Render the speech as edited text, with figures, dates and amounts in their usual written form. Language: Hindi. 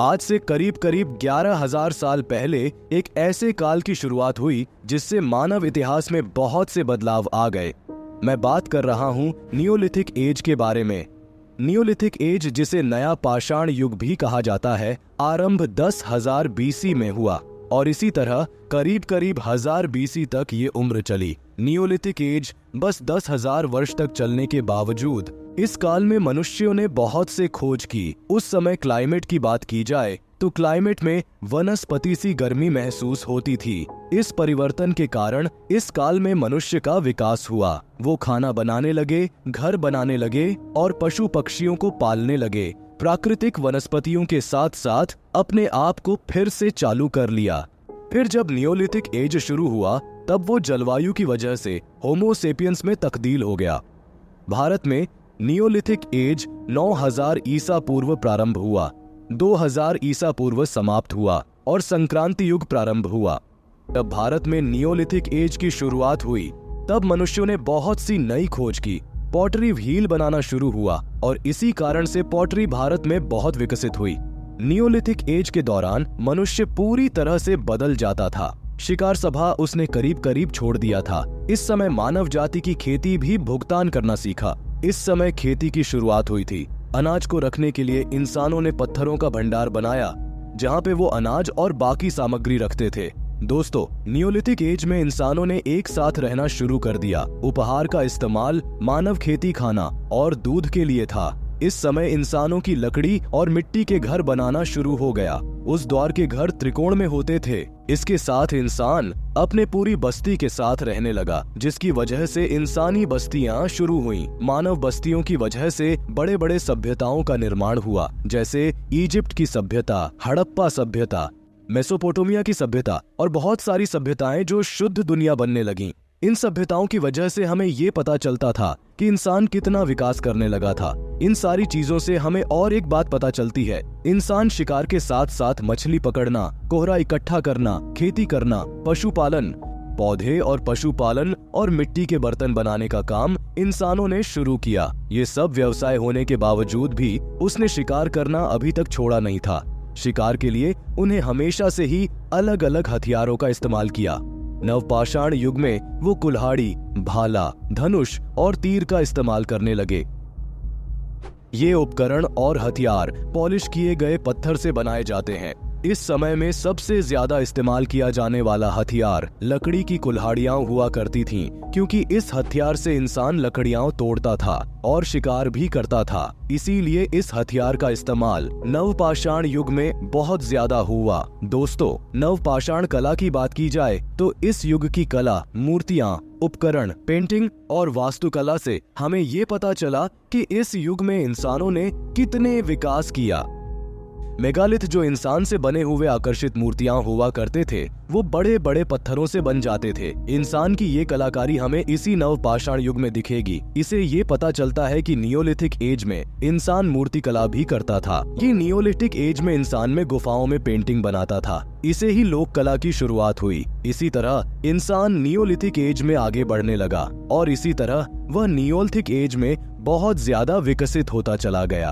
आज से करीब करीब 11,000 साल पहले एक ऐसे काल की शुरुआत हुई जिससे मानव इतिहास में बहुत से बदलाव आ गए। मैं बात कर रहा हूँ नियोलिथिक एज के बारे में। नियोलिथिक एज, जिसे नया पाषाण युग भी कहा जाता है, आरंभ 10,000 बीसी में हुआ और इसी तरह करीब करीब 1000 बीसी तक ये उम्र चली। नियोलिथिक एज बस 10,000 वर्ष तक चलने के बावजूद इस काल में मनुष्यों ने बहुत से खोज की। उस समय क्लाइमेट की बात की जाए तो क्लाइमेट में वनस्पति सी गर्मी महसूस होती थी। इस परिवर्तन के कारण इस काल में मनुष्य का विकास हुआ। वो खाना बनाने लगे, घर बनाने लगे और पशु पक्षियों को पालने लगे। प्राकृतिक वनस्पतियों के साथ साथ अपने आप को फिर से चालू कर लिया। फिर जब नियोलिथिक एज शुरू हुआ तब वो जलवायु की वजह से होमो सेपियंस में तब्दील हो गया। भारत में नियोलिथिक एज 9000 ईसा पूर्व प्रारंभ हुआ, 2000 ईसा पूर्व समाप्त हुआ और संक्रांति युग प्रारंभ हुआ। तब भारत में नियोलिथिक एज की शुरुआत हुई। तब मनुष्यों ने बहुत सी नई खोज की। पॉटरी व्हील बनाना शुरू हुआ और इसी कारण से पॉटरी भारत में बहुत विकसित हुई। नियोलिथिक एज के दौरान मनुष्य पूरी तरह से बदल जाता था। शिकार सभा उसने करीब करीब छोड़ दिया था। इस समय मानव जाति की खेती भी भुगतान करना सीखा। इस समय खेती की शुरुआत हुई थी। अनाज को रखने के लिए इंसानों ने पत्थरों का भंडार बनाया जहाँ पे वो अनाज और बाकी सामग्री रखते थे। दोस्तों, नियोलिथिक एज में इंसानों ने एक साथ रहना शुरू कर दिया। उपहार का इस्तेमाल मानव खेती, खाना और दूध के लिए था। इस समय इंसानों की लकड़ी और मिट्टी के घर बनाना शुरू हो गया। उस दौर के घर त्रिकोण में होते थे। इसके साथ इंसान अपने पूरी बस्ती के साथ रहने लगा, जिसकी वजह से इंसानी बस्तियां शुरू हुई। मानव बस्तियों की वजह से बड़े बड़े सभ्यताओं का निर्माण हुआ, जैसे इजिप्ट की सभ्यता, हड़प्पा सभ्यता, मेसोपोटामिया की सभ्यता और बहुत सारी सभ्यताएं जो शुद्ध दुनिया बनने लगीं। इन सभ्यताओं की वजह से हमें ये पता चलता था कि इंसान कितना विकास करने लगा था। इन सारी चीजों से हमें और एक बात पता चलती है, इंसान शिकार के साथ साथ मछली पकड़ना, कोहरा इकट्ठा करना, खेती करना, पशुपालन, पौधे और पशुपालन और मिट्टी के बर्तन बनाने का काम इंसानों ने शुरू किया। ये सब व्यवसाय होने के बावजूद भी उसने शिकार करना अभी तक छोड़ा नहीं था। शिकार के लिए उन्हें हमेशा से ही अलग अलग हथियारों का इस्तेमाल किया। नवपाषाण युग में वो कुल्हाड़ी, भाला, धनुष और तीर का इस्तेमाल करने लगे। ये उपकरण और हथियार पॉलिश किए गए पत्थर से बनाए जाते हैं। इस समय में सबसे ज्यादा इस्तेमाल किया जाने वाला हथियार लकड़ी की कुल्हाड़ियां हुआ करती थीं, क्योंकि इस हथियार से इंसान लकड़ियां तोड़ता था और शिकार भी करता था। इसीलिए इस हथियार का इस्तेमाल नवपाषाण युग में बहुत ज्यादा हुआ। दोस्तों, नवपाषाण कला की बात की जाए तो इस युग की कला, मूर्तियां, उपकरण, पेंटिंग और वास्तुकला से हमें ये पता चला कि इस युग में इंसानों ने कितने विकास किया। मेगालिथ, जो इंसान से बने हुए आकर्षित मूर्तियां हुआ करते थे, वो बड़े बड़े पत्थरों से बन जाते थे। इंसान की ये कलाकारी हमें इसी नवपाषाण युग में दिखेगी। इसे ये पता चलता है कि नियोलिथिक एज में इंसान मूर्ति कला भी करता था। ये नियोलिथिक एज में इंसान में गुफाओं में पेंटिंग बनाता था। इसे ही लोक कला की शुरुआत हुई। इसी तरह इंसान नियोलिथिक एज में आगे बढ़ने लगा और इसी तरह वह नियोलिथिक एज में बहुत ज्यादा विकसित होता चला गया।